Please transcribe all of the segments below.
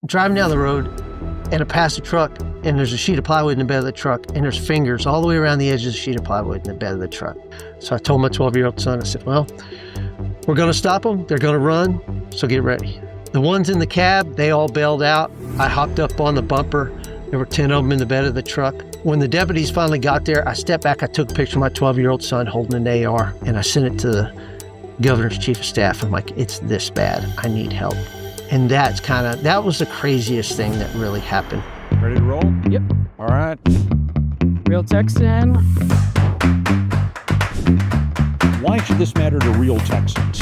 driving down the road and I pass a truck and there's a sheet of plywood in the bed of the truck and there's fingers all the way around the edge of the sheet of plywood in the bed of the truck. So I told my 12-year-old son, I said, well, we're going to stop them. They're going to run. So get ready. The ones in the cab, they all bailed out. I hopped up on the bumper. There were 10 of them in the bed of the truck. When the deputies finally got there, I stepped back. I took a picture of my 12-year-old son holding an AR and I sent it to the governor's chief of staff. I'm like, it's this bad. I need help. And that was the craziest thing that really happened. Ready to roll? Yep. All right. Real Texan. Why should this matter to Real Texans?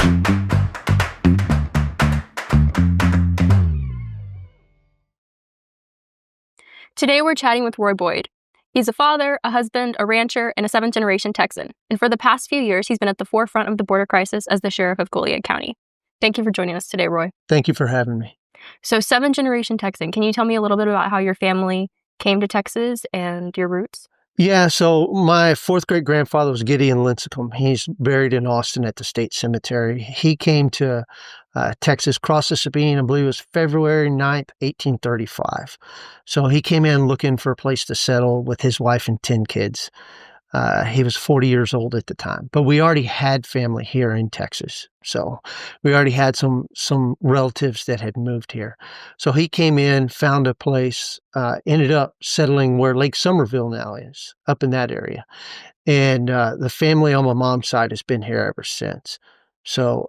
Today we're chatting with Roy Boyd. He's a father, a husband, a rancher, and a 7th-generation Texan. And for the past few years, he's been at the forefront of the border crisis as the sheriff of Goliad County. Thank you for joining us today, Roy. Thank you for having me. So 7th-generation Texan, can you tell me a little bit about how your family came to Texas and your roots? Yeah, so my fourth great grandfather was Gideon Lincecum. He's buried in Austin at the state cemetery. He came to Texas, crossed the Sabine, I believe it was February 9th, 1835. So he came in looking for a place to settle with his wife and 10 kids. He was 40 years old at the time, but we already had family here in Texas. So we already had some relatives that had moved here. So he came in, found a place, ended up settling where Lake Somerville now is, up in that area. And the family on my mom's side has been here ever since. So,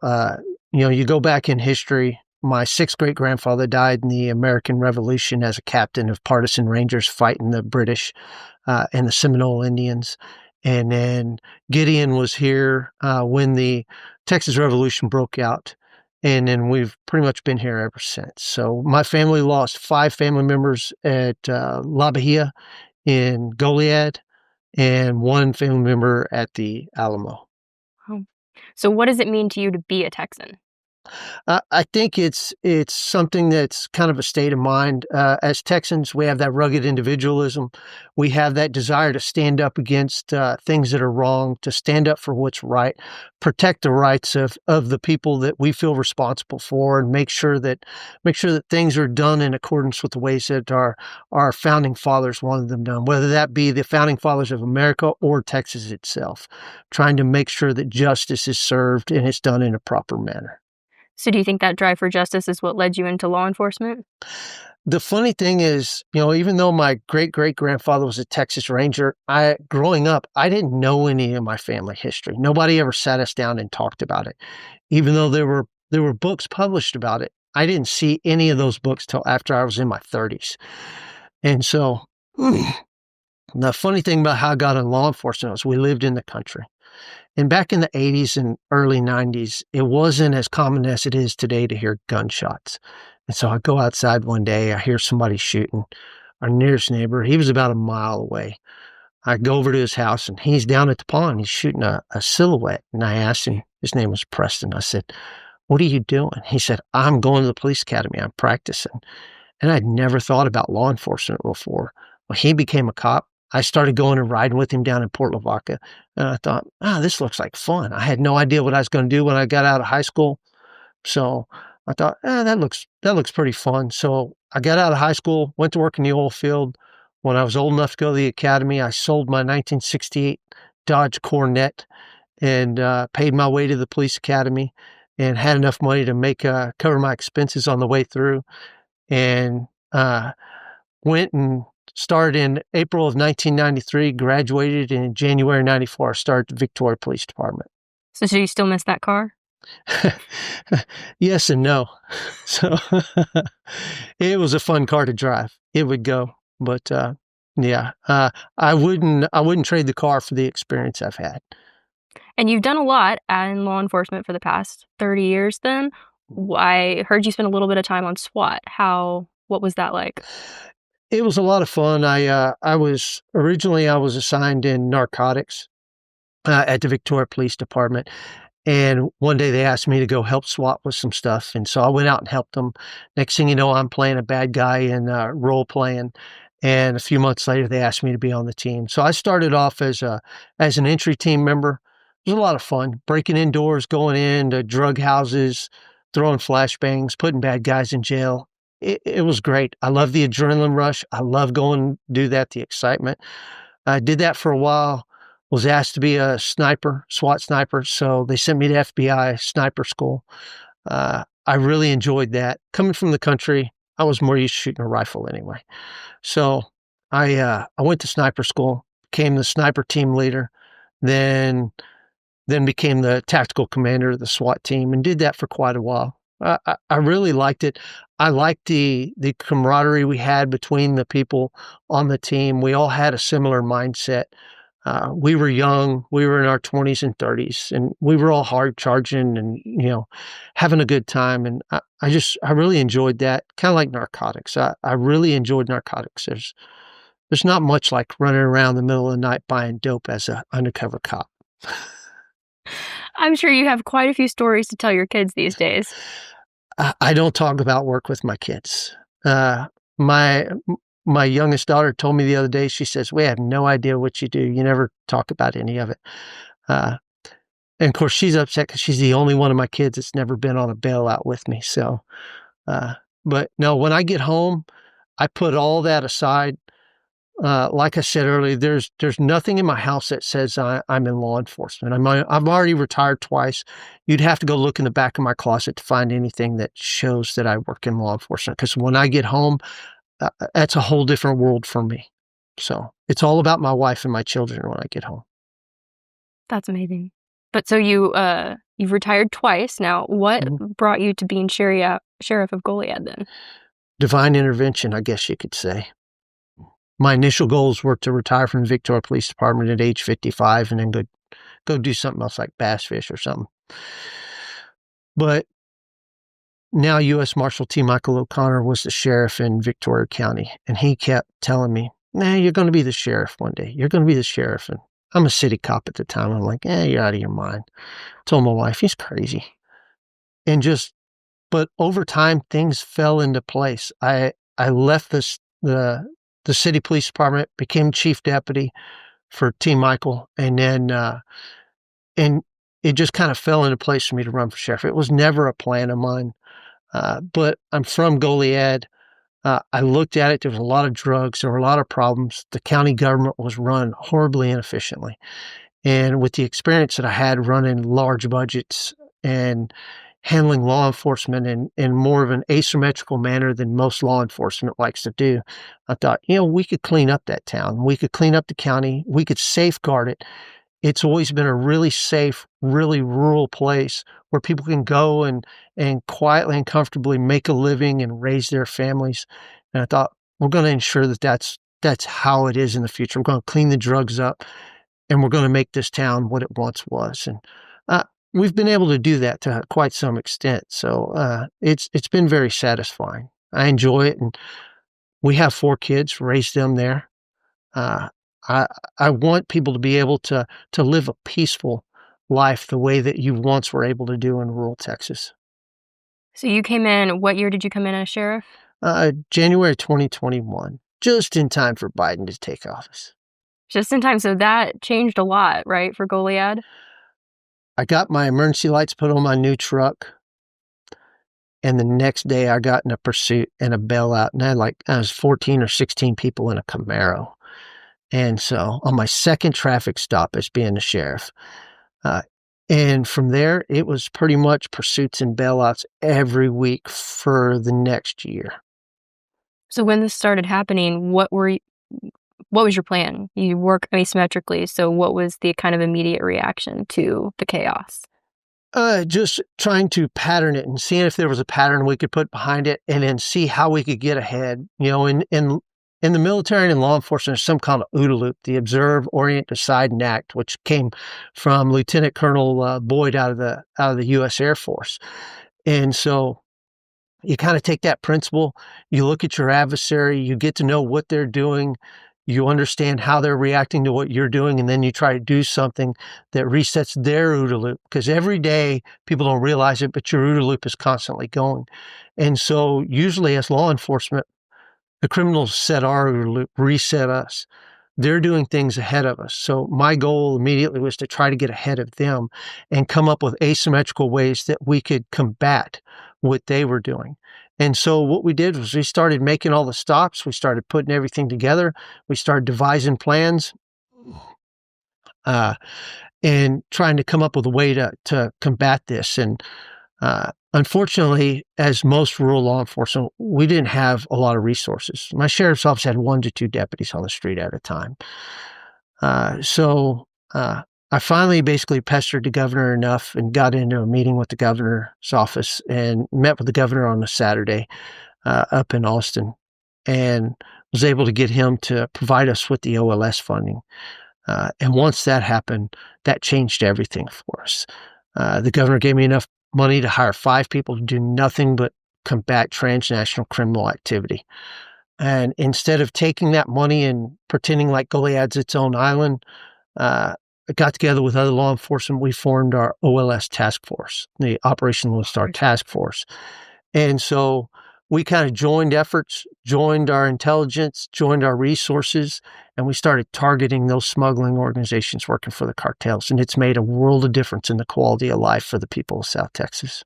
you go back in history, my sixth great grandfather died in the American Revolution as a captain of partisan rangers fighting the British and the Seminole Indians. And then Gideon was here when the Texas Revolution broke out. And then we've pretty much been here ever since. So my family lost 5 family members at La Bahia in Goliad and 1 family member at the Alamo. Oh. So what does it mean to you to be a Texan? I think it's something that's kind of a state of mind. As Texans, we have that rugged individualism. We have that desire to stand up against things that are wrong, to stand up for what's right, protect the rights of the people that we feel responsible for, and make sure that things are done in accordance with the ways that our founding fathers wanted them done, whether that be the founding fathers of America or Texas itself, trying to make sure that justice is served and it's done in a proper manner. So do you think that drive for justice is what led you into law enforcement? The funny thing is, even though my great-great-grandfather was a Texas Ranger, growing up, I didn't know any of my family history. Nobody ever sat us down and talked about it. Even though there were books published about it, I didn't see any of those books till after I was in my 30s. And so the funny thing about how I got in law enforcement was we lived in the country. And back in the 80s and early 90s, it wasn't as common as it is today to hear gunshots. And so I go outside one day, I hear somebody shooting. Our nearest neighbor, he was about a mile away. I go over to his house and he's down at the pond. He's shooting a silhouette. And I asked him, his name was Preston. I said, what are you doing? He said, I'm going to the police academy. I'm practicing. And I'd never thought about law enforcement before. Well, he became a cop. I started going and riding with him down in Port Lavaca. And I thought, this looks like fun. I had no idea what I was going to do when I got out of high school. So I thought, that looks pretty fun. So I got out of high school, went to work in the oil field. When I was old enough to go to the academy, I sold my 1968 Dodge Corvette and paid my way to the police academy and had enough money to cover my expenses on the way through, and went and started in April of 1993, graduated in January 94. I started the Victoria Police Department. So do you still miss that car? Yes and no. So it was a fun car to drive. It would go, but I wouldn't trade the car for the experience I've had. And you've done a lot in law enforcement for the past 30 years then. I heard you spent a little bit of time on SWAT. What was that like? It was a lot of fun. I was assigned in narcotics at the Victoria Police Department. And one day they asked me to go help SWAT with some stuff. And so I went out and helped them. Next thing you know, I'm playing a bad guy in role playing. And a few months later, they asked me to be on the team. So I started off as an entry team member. It was a lot of fun, breaking in doors, going into drug houses, throwing flashbangs, putting bad guys in jail. it was great. I love the adrenaline rush. I love going to do that, the excitement. I did that for a while, was asked to be a sniper, SWAT sniper, so they sent me to FBI sniper school. I really enjoyed that. Coming from the country, I was more used to shooting a rifle anyway. So I went to sniper school, became the sniper team leader, then became the tactical commander of the SWAT team, and did that for quite a while. I really liked it. I liked the camaraderie we had between the people on the team. We all had a similar mindset. We were young. We were in our 20s and 30s, and we were all hard charging and, having a good time. And I really enjoyed that. Kind of like narcotics. I really enjoyed narcotics. There's not much like running around the middle of the night buying dope as an undercover cop. I'm sure you have quite a few stories to tell your kids these days. I don't talk about work with my kids. My youngest daughter told me the other day, she says, "We have no idea what you do. You never talk about any of it." And of course, she's upset because she's the only one of my kids that's never been on a bailout with me. So, but no, when I get home, I put all that aside. Like I said earlier, there's nothing in my house that says I'm in law enforcement. I'm already retired twice. You'd have to go look in the back of my closet to find anything that shows that I work in law enforcement. Because when I get home, that's a whole different world for me. So it's all about my wife and my children when I get home. That's amazing. But so you've retired twice now. What brought you to being sheriff of Goliad then? Divine intervention, I guess you could say. My initial goals were to retire from the Victoria Police Department at age 55 and then go do something else like bass fish or something. But now U.S. Marshal T. Michael O'Connor was the sheriff in Victoria County, and he kept telling me, "Nah, you're going to be the sheriff one day. You're going to be the sheriff." And I'm a city cop at the time. I'm like, "You're out of your mind." Told my wife, "He's crazy." But over time, things fell into place. I left the city police department, became chief deputy for T. Michael, and then and it just kind of fell into place for me to run for sheriff. It was never a plan of mine, but I'm from Goliad. I looked at it. There was a lot of drugs. There were a lot of problems. The county government was run horribly inefficiently. And with the experience that I had running large budgets and handling law enforcement in more of an asymmetrical manner than most law enforcement likes to do, I thought, we could clean up that town. We could clean up the county. We could safeguard it. It's always been a really safe, really rural place where people can go and quietly and comfortably make a living and raise their families. And I thought, we're going to ensure that that's how it is in the future. We're going to clean the drugs up, and we're going to make this town what it once was. And we've been able to do that to quite some extent. So it's been very satisfying. I enjoy it, and we have 4 kids, raised them there. I want people to be able to live a peaceful life the way that you once were able to do in rural Texas. So you came in, what year did you come in as sheriff? January 2021, just in time for Biden to take office. Just in time. So that changed a lot, right, for Goliad? I got my emergency lights put on my new truck, and the next day I got in a pursuit and a bailout, and I was 14 or 16 people in a Camaro. And so on my second traffic stop as being the sheriff, and from there, it was pretty much pursuits and bailouts every week for the next year. So when this started happening, what was your plan? You work asymmetrically, so what was the kind of immediate reaction to the chaos? Just trying to pattern it and seeing if there was a pattern we could put behind it, and then see how we could get ahead. In the military and in law enforcement, there's some kind of OODA loop, the observe, orient, decide, and act, which came from Lieutenant Colonel Boyd out of the U.S. Air Force. And so you kind of take that principle, you look at your adversary, you get to know what they're doing, you understand how they're reacting to what you're doing, and then you try to do something that resets their OODA loop. Because every day, people don't realize it, but your OODA loop is constantly going. And so usually as law enforcement, the criminals set our OODA loop, reset us. They're doing things ahead of us. So my goal immediately was to try to get ahead of them and come up with asymmetrical ways that we could combat what they were doing. And so what we did was we started making all the stops. We started putting everything together. We started devising plans uh, and trying to come up with a way to combat this. And unfortunately, as most rural law enforcement, we didn't have a lot of resources. My sheriff's office had 1 to 2 deputies on the street at a time. So I finally basically pestered the governor enough and got into a meeting with the governor's office and met with the governor on a Saturday up in Austin, and was able to get him to provide us with the OLS funding. And once that happened, that changed everything for us. The governor gave me enough money to hire 5 people to do nothing but combat transnational criminal activity. And instead of taking that money and pretending like Goliad's its own island, I got together with other law enforcement. We formed our OLS task force, the Operation Lone Star Task Force. And so we kind of joined efforts, joined our intelligence, joined our resources, and we started targeting those smuggling organizations working for the cartels. And it's made a world of difference in the quality of life for the people of South Texas.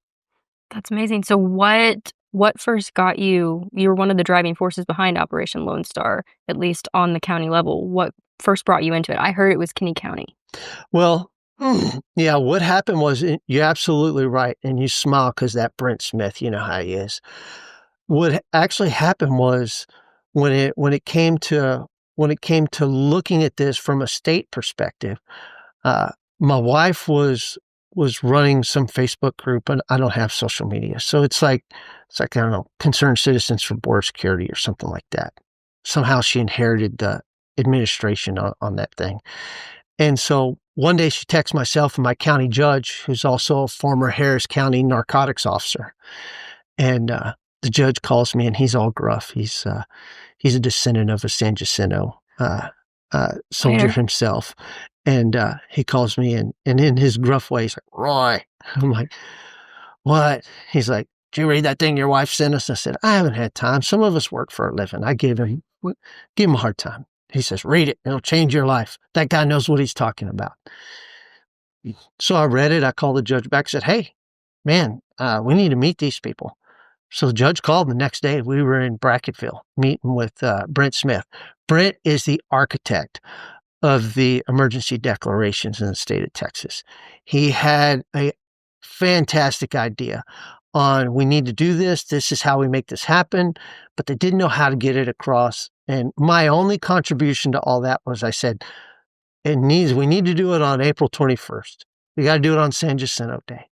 That's amazing. So what first got you? You were one of the driving forces behind Operation Lone Star, at least on the county level. What first brought you into it? I heard it was Kinney County. Well, yeah, what happened was, you're absolutely right. And you smile because that Brent Smith, you know how he is. What actually happened was when it came to looking at this from a state perspective, my wife was running some Facebook group, and I don't have social media. So it's like, I don't know, Concerned Citizens for Border Security or something like that. Somehow she inherited the administration on that thing. And so one day she texts myself and my county judge, who's also a former Harris County narcotics officer. And the judge calls me, and he's all gruff. He's a descendant of a San Jacinto soldier himself. And he calls me, and in his gruff way, he's like, "Roy." I'm like, "What?" He's like, "Did you read that thing your wife sent us?" I said, "I haven't had time. Some of us work for a living." I gave him a hard time. He says, "Read it. It'll change your life. That guy knows what he's talking about." So I read it. I called the judge back and said, "Hey, man, we need to meet these people." So the judge called the next day. We were in Bracketville meeting with Brent Smith. Brent is the architect of the emergency declarations in the state of Texas. He had a fantastic idea on, we need to do this. This is how we make this happen. But they didn't know how to get it across. And my only contribution to all that was, I said, we need to do it on April 21st. We got to do it on San Jacinto Day.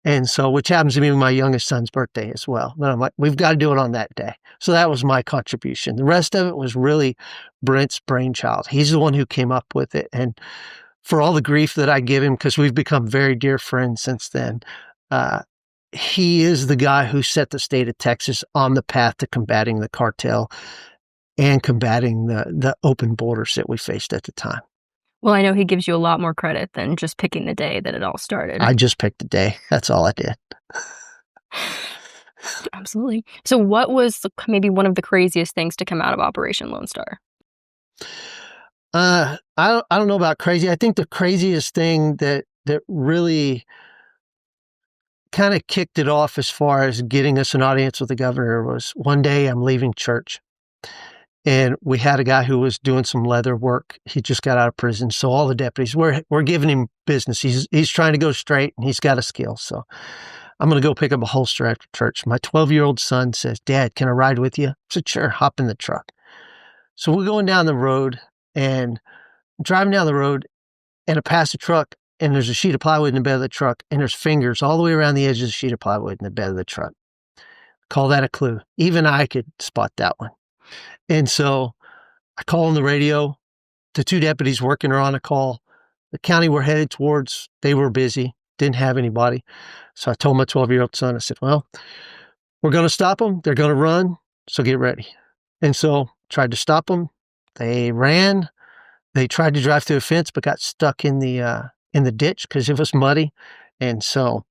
And so, which happens to be my youngest son's birthday as well. But I'm like, we've got to do it on that day. So that was my contribution. The rest of it was really Brent's brainchild. He's the one who came up with it. And for all the grief that I give him, because we've become very dear friends since then, he is the guy who set the state of Texas on the path to combating the cartel and combating the open borders that we faced at the time. Well, I know he gives you a lot more credit than just picking the day that it all started. I just picked the day. That's all I did. Absolutely. So what was maybe one of the craziest things to come out of Operation Lone Star? I don't know about crazy. I think the craziest thing that really kind of kicked it off as far as getting us an audience with the governor was, one day I'm leaving church, and we had a guy who was doing some leather work. He just got out of prison. So all the deputies, we're giving him business. He's trying to go straight, and he's got a skill. So I'm going to go pick up a holster after church. My 12-year-old son says, "Dad, can I ride with you?" I said, "Sure, hop in the truck." So we're going down the road and driving down the road, and I pass a truck, and there's a sheet of plywood in the bed of the truck, and there's fingers all the way around the edge of the sheet of plywood in the bed of the truck. Call that a clue. Even I could spot that one. And so I call on the radio. The 2 deputies working are on a call. The county we're headed towards, they were busy, didn't have anybody. So I told my 12-year-old son, I said, "Well, we're going to stop them. They're going to run, so get ready." And so tried to stop them. They ran. They tried to drive through a fence, but got stuck in the ditch because it was muddy. And so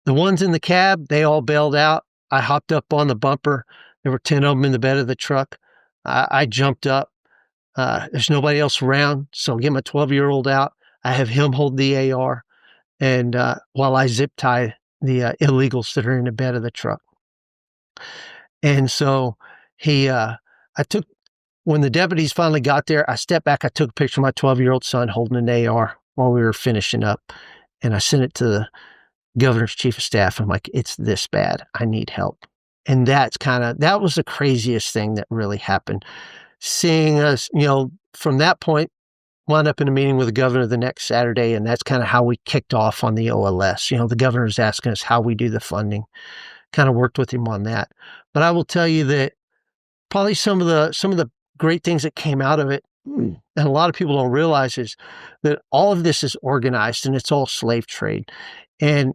the ones in the cab, they all bailed out. I hopped up on the bumper. There were 10 of them in the bed of the truck. I jumped up. There's nobody else around, so I get my 12-year-old out. I have him hold the AR, and while I zip tie the illegals that are in the bed of the truck. And so I took, when the deputies finally got there, I stepped back, I took a picture of my 12-year-old son holding an AR while we were finishing up. And I sent it to the governor's chief of staff. I'm like, it's this bad. I need help. And that was the craziest thing that really happened. Seeing us, from that point, wound up in a meeting with the governor the next Saturday, and that's kind of how we kicked off on the OLS. The governor's asking us how we do the funding. Kind of worked with him on that. But I will tell you that probably some of the great things that came out of it, and a lot of people don't realize, is that all of this is organized and it's all slave trade. And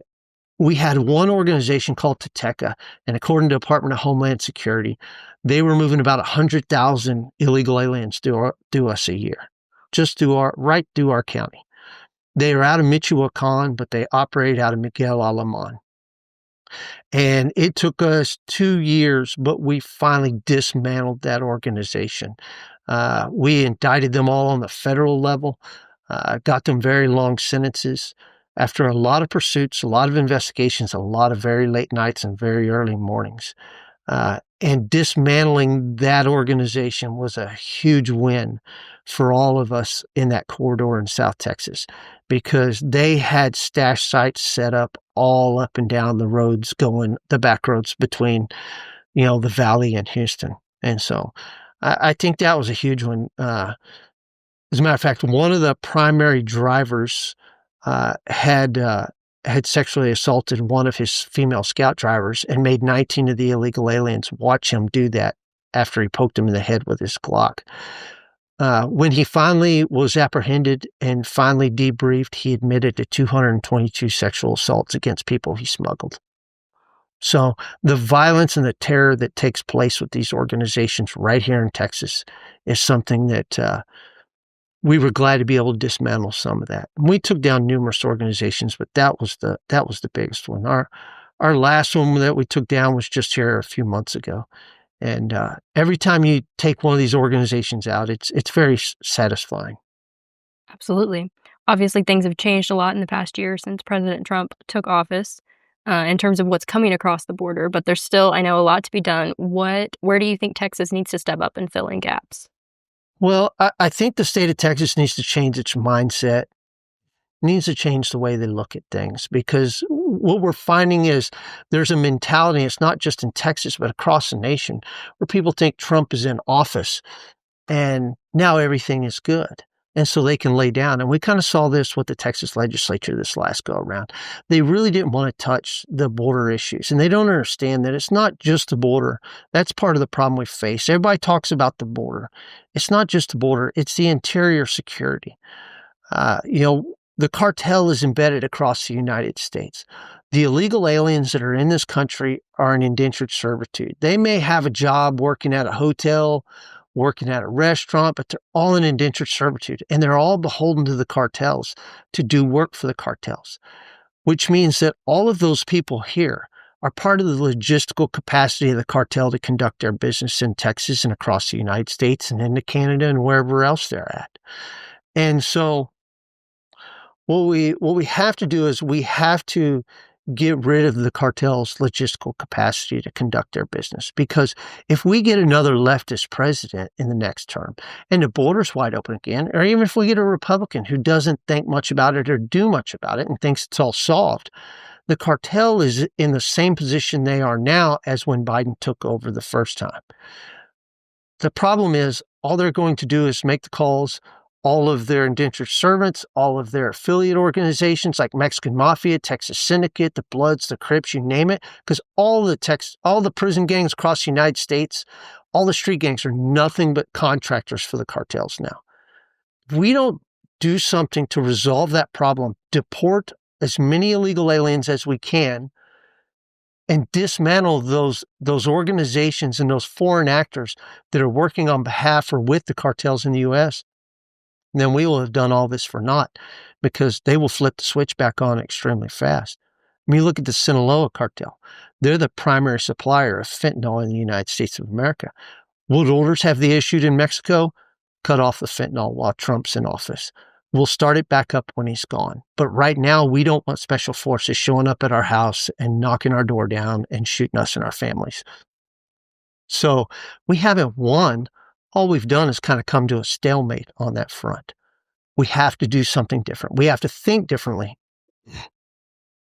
we had one organization called TTECA, and according to the Department of Homeland Security, they were moving about 100,000 illegal aliens through us a year, just right through our county. They are out of Michoacan, but they operate out of Miguel Alemán. And it took us 2 years, but we finally dismantled that organization. We indicted them all on the federal level, got them very long sentences. After a lot of pursuits, a lot of investigations, a lot of very late nights and very early mornings. And dismantling that organization was a huge win for all of us in that corridor in South Texas, because they had stash sites set up all up and down the roads, the back roads between, the valley and Houston. And so I think that was a huge one. As a matter of fact, one of the primary drivers had sexually assaulted one of his female scout drivers and made 19 of the illegal aliens watch him do that after he poked him in the head with his Glock. When he finally was apprehended and finally debriefed, he admitted to 222 sexual assaults against people he smuggled. So the violence and the terror that takes place with these organizations right here in Texas is something that we were glad to be able to dismantle some of that. And we took down numerous organizations, but that was the biggest one. Our last one that we took down was just here a few months ago. And every time you take one of these organizations out, it's very satisfying. Absolutely. Obviously, things have changed a lot in the past year since President Trump took office in terms of what's coming across the border, but there's still, I know, a lot to be done. Where do you think Texas needs to step up and fill in gaps? Well, I think the state of Texas needs to change its mindset, needs to change the way they look at things, because what we're finding is there's a mentality, it's not just in Texas, but across the nation, where people think Trump is in office and now everything is good. And so they can lay down. And we kind of saw this with the Texas legislature this last go around. They really didn't want to touch the border issues. And they don't understand that it's not just the border. That's part of the problem we face. Everybody talks about the border. It's not just the border. It's the interior security. The cartel is embedded across the United States. The illegal aliens that are in this country are in indentured servitude. They may have a job working at a hotel, working at a restaurant, but they're all in indentured servitude, and they're all beholden to the cartels to do work for the cartels, which means that all of those people here are part of the logistical capacity of the cartel to conduct their business in Texas and across the United States and into Canada and wherever else they're at. And so what we have to do is we have to get rid of the cartel's logistical capacity to conduct their business. Because if we get another leftist president in the next term and the border's wide open again, or even if we get a Republican who doesn't think much about it or do much about it and thinks it's all solved, the cartel is in the same position they are now as when Biden took over the first time. The problem is all they're going to do is make the calls. All of their indentured servants, all of their affiliate organizations like Mexican Mafia, Texas Syndicate, the Bloods, the Crips, you name it, because all the prison gangs across the United States, all the street gangs are nothing but contractors for the cartels now. If we don't do something to resolve that problem, deport as many illegal aliens as we can, and dismantle those organizations and those foreign actors that are working on behalf or with the cartels in the U.S., then we will have done all this for naught, because they will flip the switch back on extremely fast. I mean, look at the Sinaloa cartel. They're the primary supplier of fentanyl in the United States of America. What orders have they issued in Mexico? Cut off the fentanyl while Trump's in office. We'll start it back up when he's gone. But right now, we don't want special forces showing up at our house and knocking our door down and shooting us and our families. So we haven't won. All we've done is kind of come to a stalemate on that front. We have to do something different. We have to think differently.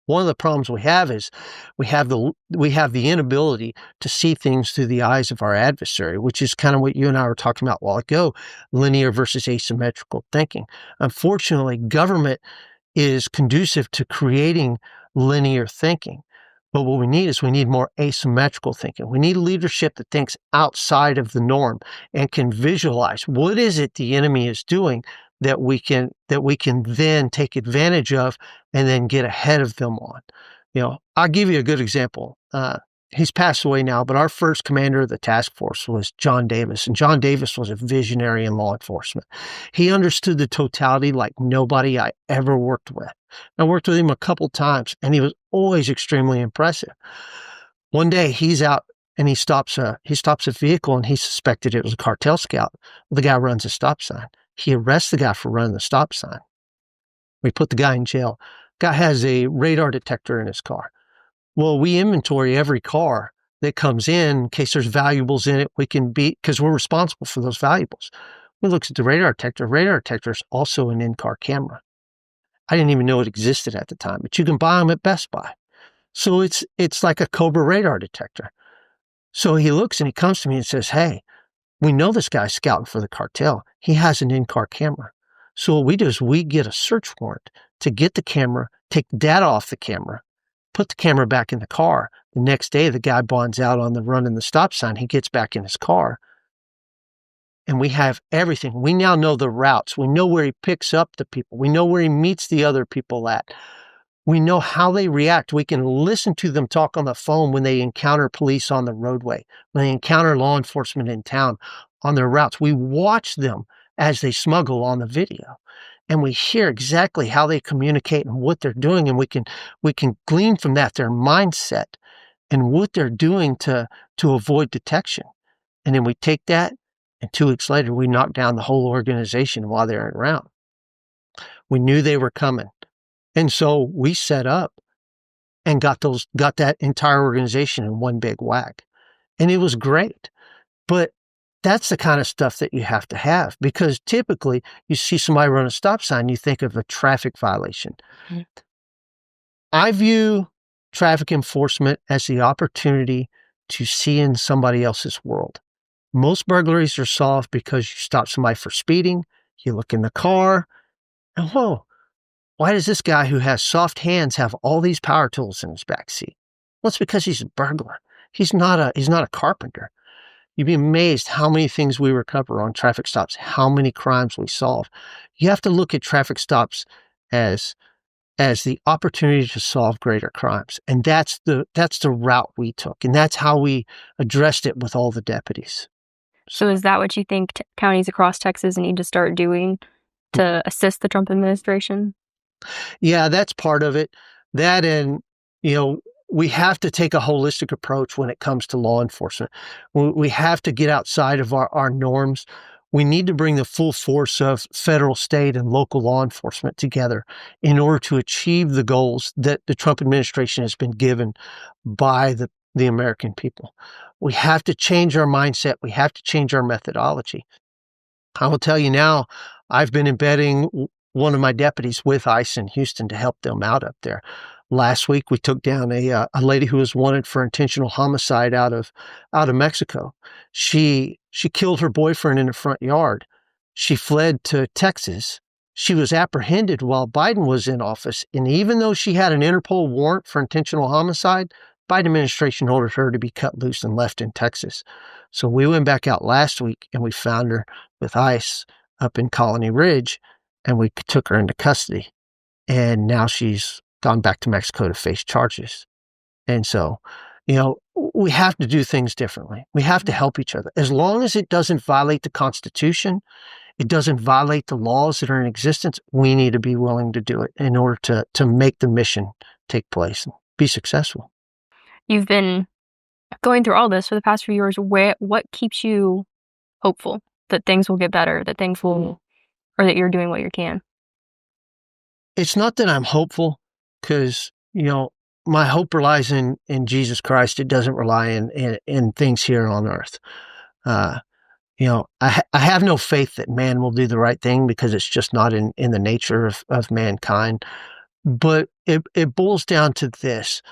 One of the problems we have is we have the inability to see things through the eyes of our adversary, which is kind of what you and I were talking about a while ago, linear versus asymmetrical thinking. Unfortunately, government is conducive to creating linear thinking. But what we need more asymmetrical thinking. We need leadership that thinks outside of the norm and can visualize what is it the enemy is doing that we can then take advantage of and then get ahead of them on. I'll give you a good example. He's passed away now, but our first commander of the task force was John Davis, and John Davis was a visionary in law enforcement. He understood the totality like nobody I ever worked with. I worked with him a couple times, and he was always extremely impressive. One day, he's out and he stops a vehicle, and he suspected it was a cartel scout. The guy runs a stop sign. He arrests the guy for running the stop sign. We put the guy in jail. Guy has a radar detector in his car. Well, we inventory every car that comes in case there's valuables in it. Because we're responsible for those valuables. We looked at the radar detector. Radar detector is also an in-car camera. I didn't even know it existed at the time, but you can buy them at Best Buy. So it's like a Cobra radar detector. So he looks and he comes to me and says, "Hey, we know this guy's scouting for the cartel. He has an in-car camera." So what we do is we get a search warrant to get the camera, take data off the camera, put the camera back in the car. The next day, the guy bonds out on the running the stop sign. He gets back in his car. And we have everything. We now know the routes. We know where he picks up the people. We know where he meets the other people at. We know how they react. We can listen to them talk on the phone when they encounter police on the roadway, when they encounter law enforcement in town on their routes. We watch them as they smuggle on the video, and we hear exactly how they communicate and what they're doing, and we can glean from that their mindset and what they're doing to avoid detection. And then we take that, and 2 weeks later, we knock down the whole organization while they're around. We knew they were coming. And so we set up and got that entire organization in one big whack. And it was great. But that's the kind of stuff that you have to have, because typically you see somebody run a stop sign, you think of a traffic violation. Mm-hmm. I view traffic enforcement as the opportunity to see in somebody else's world. Most burglaries are solved because you stop somebody for speeding, you look in the car, and whoa, why does this guy who has soft hands have all these power tools in his backseat? Well, it's because he's a burglar. He's not a carpenter. You'd be amazed how many things we recover on traffic stops, how many crimes we solve. You have to look at traffic stops as the opportunity to solve greater crimes. And that's the route we took. And that's how we addressed it with all the deputies. So is that what you think counties across Texas need to start doing to assist the Trump administration? Yeah, that's part of it. That, and, we have to take a holistic approach when it comes to law enforcement. We have to get outside of our norms. We need to bring the full force of federal, state, and local law enforcement together in order to achieve the goals that the Trump administration has been given by the American people. We have to change our mindset. We have to change our methodology. I will tell you now, I've been embedding one of my deputies with ICE in Houston to help them out up there. Last week, we took down a lady who was wanted for intentional homicide out of Mexico. She killed her boyfriend in the front yard. She fled to Texas. She was apprehended while Biden was in office. And even though she had an Interpol warrant for intentional homicide, Biden administration ordered her to be cut loose and left in Texas. So we went back out last week and we found her with ICE up in Colony Ridge, and we took her into custody. And now she's gone back to Mexico to face charges. And so, we have to do things differently. We have to help each other. As long as it doesn't violate the Constitution, it doesn't violate the laws that are in existence, we need to be willing to do it in order to make the mission take place and be successful. You've been going through all this for the past few years. What keeps you hopeful that things will get better, that things will, or that you're doing what you can? It's not that I'm hopeful, because, my hope relies in Jesus Christ. It doesn't rely in things here on earth. I have no faith that man will do the right thing because it's just not in the nature of mankind. But it boils down to this.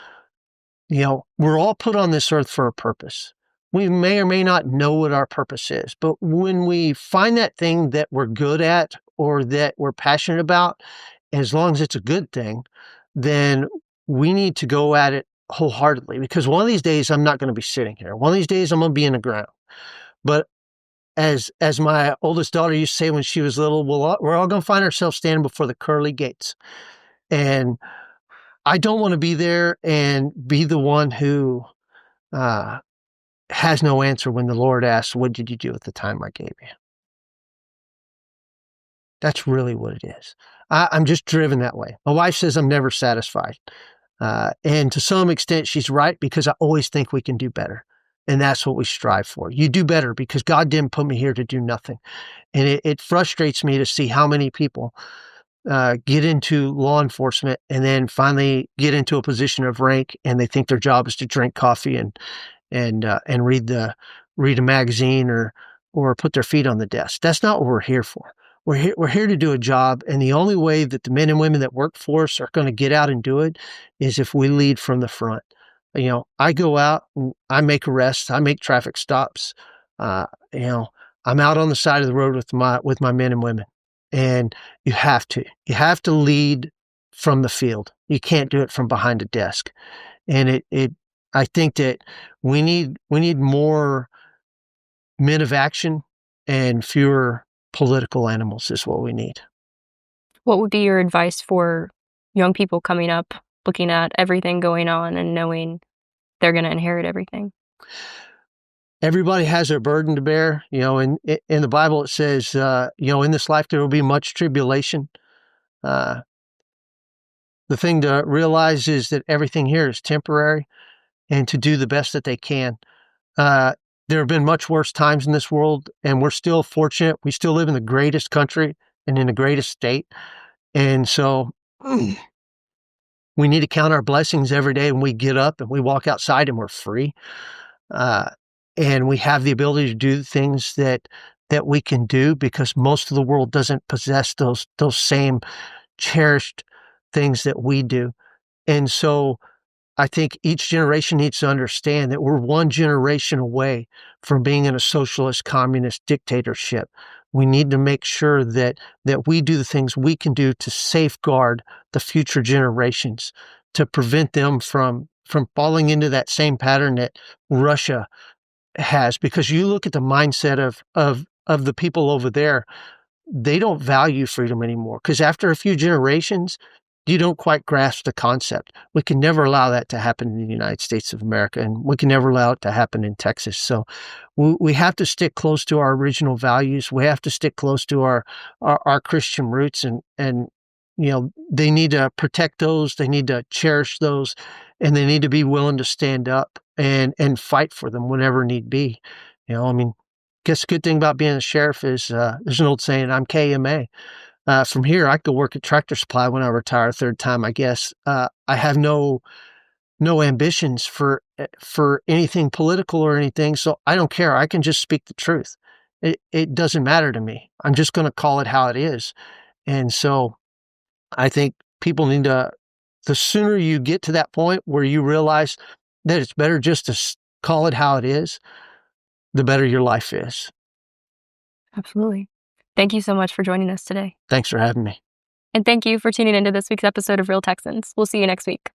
We're all put on this earth for a purpose. We may or may not know what our purpose is, but when we find that thing that we're good at or that we're passionate about, as long as it's a good thing, then we need to go at it wholeheartedly, because one of these days I'm not going to be sitting here. One of these days I'm going to be in the ground. But as my oldest daughter used to say when she was little, we're all going to find ourselves standing before the pearly gates. And I don't want to be there and be the one who has no answer when the Lord asks, "What did you do with the time I gave you?" That's really what it is. I'm just driven that way. My wife says I'm never satisfied. And to some extent, she's right, because I always think we can do better. And that's what we strive for. You do better because God didn't put me here to do nothing. And it frustrates me to see how many people get into law enforcement and then finally get into a position of rank, and they think their job is to drink coffee and read a magazine or put their feet on the desk. That's not what we're here for. We're here to do a job, and the only way that the men and women that work for us are going to get out and do it is if we lead from the front. I go out and I make arrests, I make traffic stops. I'm out on the side of the road with my men and women, and you have to lead from the field. You can't do it from behind a desk, and I think that we need more men of action and fewer political animals is what we need. What would be your advice for young people coming up, looking at everything going on and knowing they're going to inherit everything? Everybody has a burden to bear. In the Bible it says, in this life there will be much tribulation. The thing to realize is that everything here is temporary, and to do the best that they can. There have been much worse times in this world, and we're still fortunate. We still live in the greatest country and in the greatest state. And so we need to count our blessings every day when we get up and we walk outside and we're free. And we have the ability to do things that we can do, because most of the world doesn't possess those same cherished things that we do. And so I think each generation needs to understand that we're one generation away from being in a socialist communist dictatorship. We need to make sure that we do the things we can do to safeguard the future generations, to prevent them from falling into that same pattern that Russia has. Because you look at the mindset of the people over there, they don't value freedom anymore, because after a few generations, you don't quite grasp the concept. We can never allow that to happen in the United States of America, and we can never allow it to happen in Texas. So we have to stick close to our original values. We have to stick close to our Christian roots, and they need to protect those. They need to cherish those, and they need to be willing to stand up and fight for them whenever need be. Guess the good thing about being a sheriff is there's an old saying, I'm KMA. From here, I could work at Tractor Supply when I retire a third time, I guess. I have no ambitions for anything political or anything, so I don't care. I can just speak the truth. It doesn't matter to me. I'm just going to call it how it is. And so I think people need to, the sooner you get to that point where you realize that it's better just to call it how it is, the better your life is. Absolutely. Thank you so much for joining us today. Thanks for having me. And thank you for tuning into this week's episode of Real Texans. We'll see you next week.